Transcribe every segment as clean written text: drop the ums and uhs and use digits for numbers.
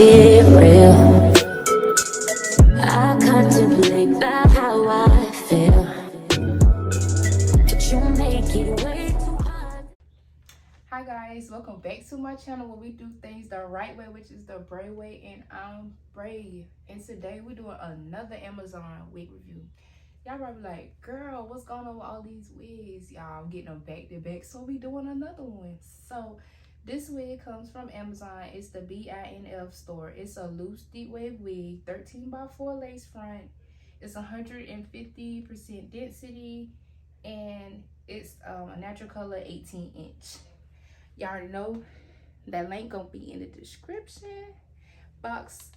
it real. I contemplate about how I feel, but you make it way too hard. Hi guys, welcome back to my channel where we do things the right way, which is the Bray way, and I'm Bray. And today we're doing another Amazon wig review. Y'all probably like, girl, what's going on with all these wigs? Y'all, I'm getting them back to back, so we doing another one. So this wig comes from Amazon. It's the BINF store. It's a loose deep wave wig, 13x4 lace front. It's 150% density, and it's a natural color 18-inch. Y'all already know that link gonna be in the description box.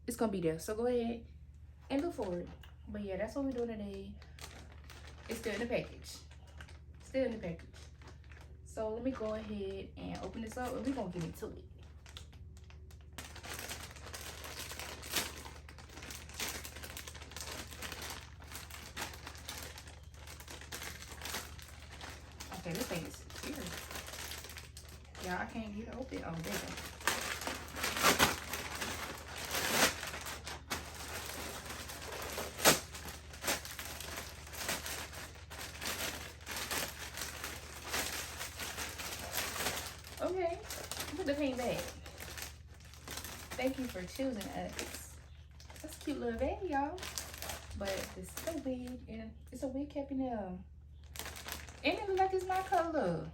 It's gonna be there, so go ahead and look for it. But yeah, that's what we're doing today. It's still in the package. Still in the package. So let me go ahead and open this up and we're gonna get into it. Okay, this thing is secure. Yeah, I can't get it open. Oh, there you go. Okay, put the paint bag. Thank you for choosing us. That's a cute little bag, y'all. But it's so big, and it's a wig cap in there. And it looks like it's my color.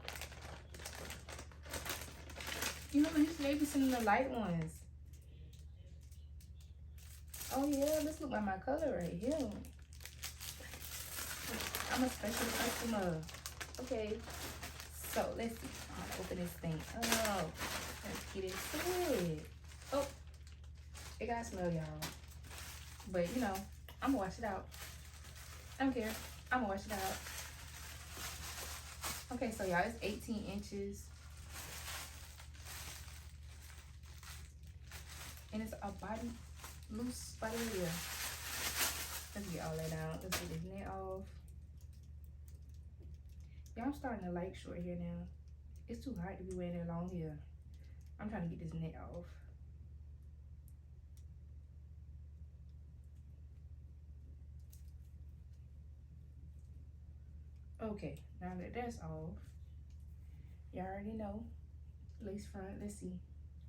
You know, maybe some of the light ones. Oh yeah, this look like my color right here. I'm a special customer. Okay, so let's see. I'm gonna open this thing. Oh, let's get into it. Oh, it got smell, y'all. But you know, I'm gonna wash it out. I don't care. I'm gonna wash it out. Okay, so y'all, it's 18 inches. And it's a body, loose body wheel. Let's get all that out. Let's get this net off. Yeah, I'm starting to like short hair now. It's too hot to be wearing that long hair. I'm trying to get this net off. Okay, now that that's off, y'all already know. Lace front, let's see.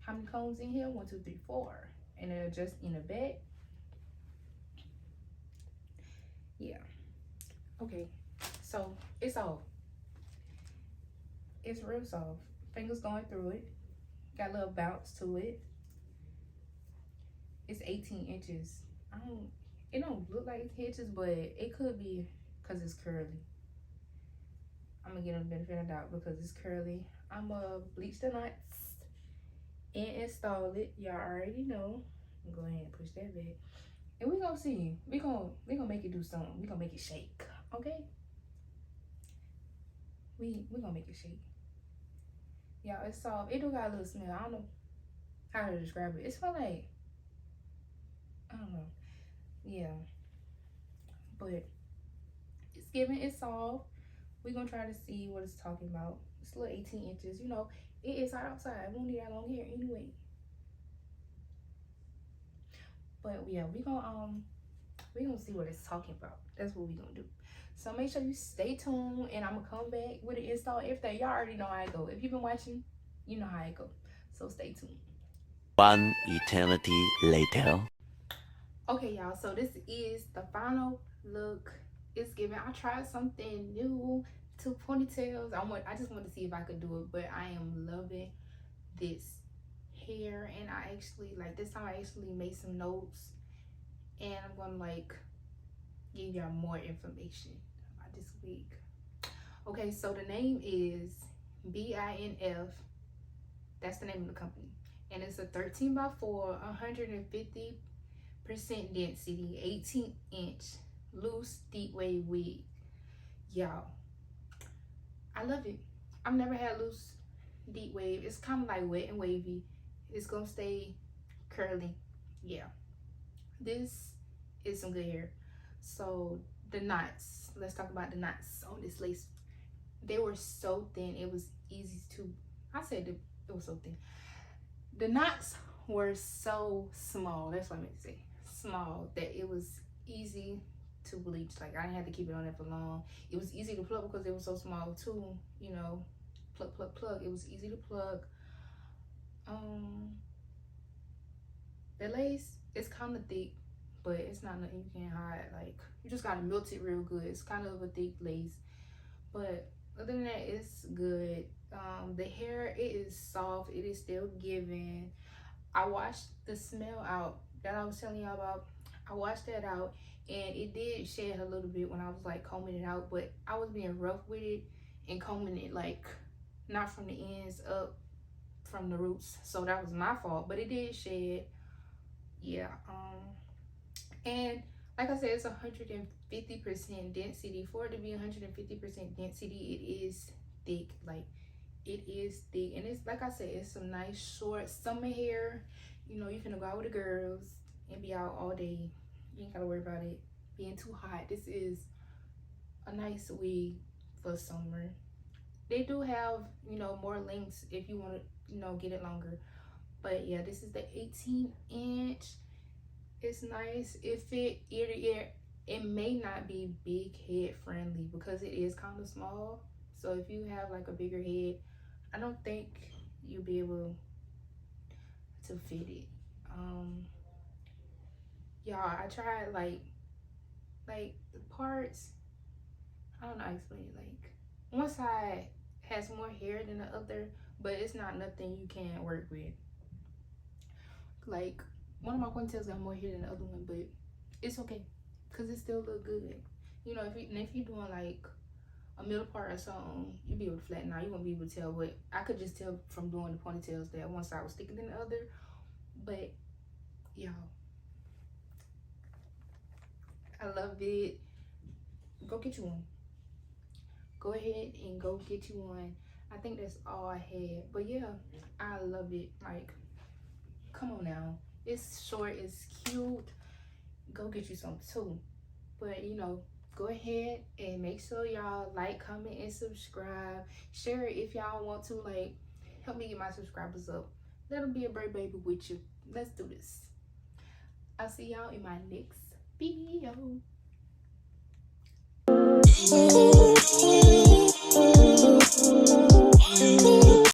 How many combs in here? 1, 2, 3, 4. And they're just in the back. Yeah. Okay, so it's off. It's real soft. Fingers going through it. Got a little bounce to it. It's 18 inches. It don't look like it's inches, but it could be because it's curly. I'm gonna give them the benefit of the doubt because it's curly. I'm gonna bleach the knots and install it. Y'all already know. Go ahead and push that back. And we're gonna see. We're gonna make it do something. We're gonna make it shake. Okay? We gonna make it shake. Y'all, it's soft. It do got a little smell. I don't know how to describe it. It smells like, I don't know. Yeah. But it's giving, it's soft. We're gonna try to see what it's talking about. It's a little 18 inches. You know, it is hot outside. We don't need that long hair anyway. But yeah, we gonna see what it's talking about. That's what we gonna do. So make sure you stay tuned, and I'm gonna come back with an install everything. Y'all already know how I go. If you've been watching, you know how I go. So stay tuned. One eternity later. Okay, y'all. So this is the final look. It's giving. I tried something new. 2 ponytails. I just wanted to see if I could do it, but I am loving this hair, and I actually like this time I actually made some notes, and I'm gonna like give y'all more information about this wig. Okay, so the name is BINF. That's the name of the company, and it's a 13x4, 150% density, 18-inch loose deep wave wig. Y'all, I love it. I've never had loose deep wave. It's kind of like wet and wavy. It's gonna stay curly. Yeah, this is some good hair. So the knots, let's talk about the knots on this lace. They were so thin, it was easy to, I said it was so thin. The knots were so small, that's what I meant to say, small, that it was easy to bleach. Like I didn't have to keep it on there for long. It was easy to plug because it was so small too, you know. Plug. It was easy to plug. The lace is kind of thick, but it's not nothing you can hide. Like you just gotta melt it real good. It's kind of a thick lace, but other than that, it's good. The hair, it is soft. It is still giving. I washed the smell out that I was telling y'all about. I washed that out, and it did shed a little bit when I was like combing it out, but I was being rough with it and combing it like not from the ends up from the roots, so that was my fault, but it did shed. Yeah. And like I said, it's 150% density. For it to be 150% density, it is thick. Like it is thick, and it's like I said, it's some nice short summer hair. You know, you can go out with the girls and be out all day. You ain't gotta worry about it being too hot. This is a nice wig for summer. They do have, you know, more lengths if you want to, you know, get it longer. But yeah, this is the 18-inch. It's nice. It fit ear to ear. It may not be big head friendly because it is kind of small. So if you have like a bigger head, I don't think you'll be able to fit it. Y'all, I tried like the parts. I don't know how to explain it. Like one side has more hair than the other, but it's not nothing you can't work with. Like one of my ponytails got more hair than the other one, but it's okay because it still look good. You know, if you're doing like a middle part or something, you'll be able to flatten out. You won't be able to tell, but I could just tell from doing the ponytails that one side was thicker than the other. But y'all, I love it. Go get you one. Go ahead and go get you one. I think that's all I had. But yeah, I love it. Like, come on now. It's short, it's cute. Go get you some too. But you know, go ahead and make sure y'all like, comment, and subscribe. Share it if y'all want to. Like, help me get my subscribers up. Let them be a brave baby with you. Let's do this. I'll see y'all in my next video.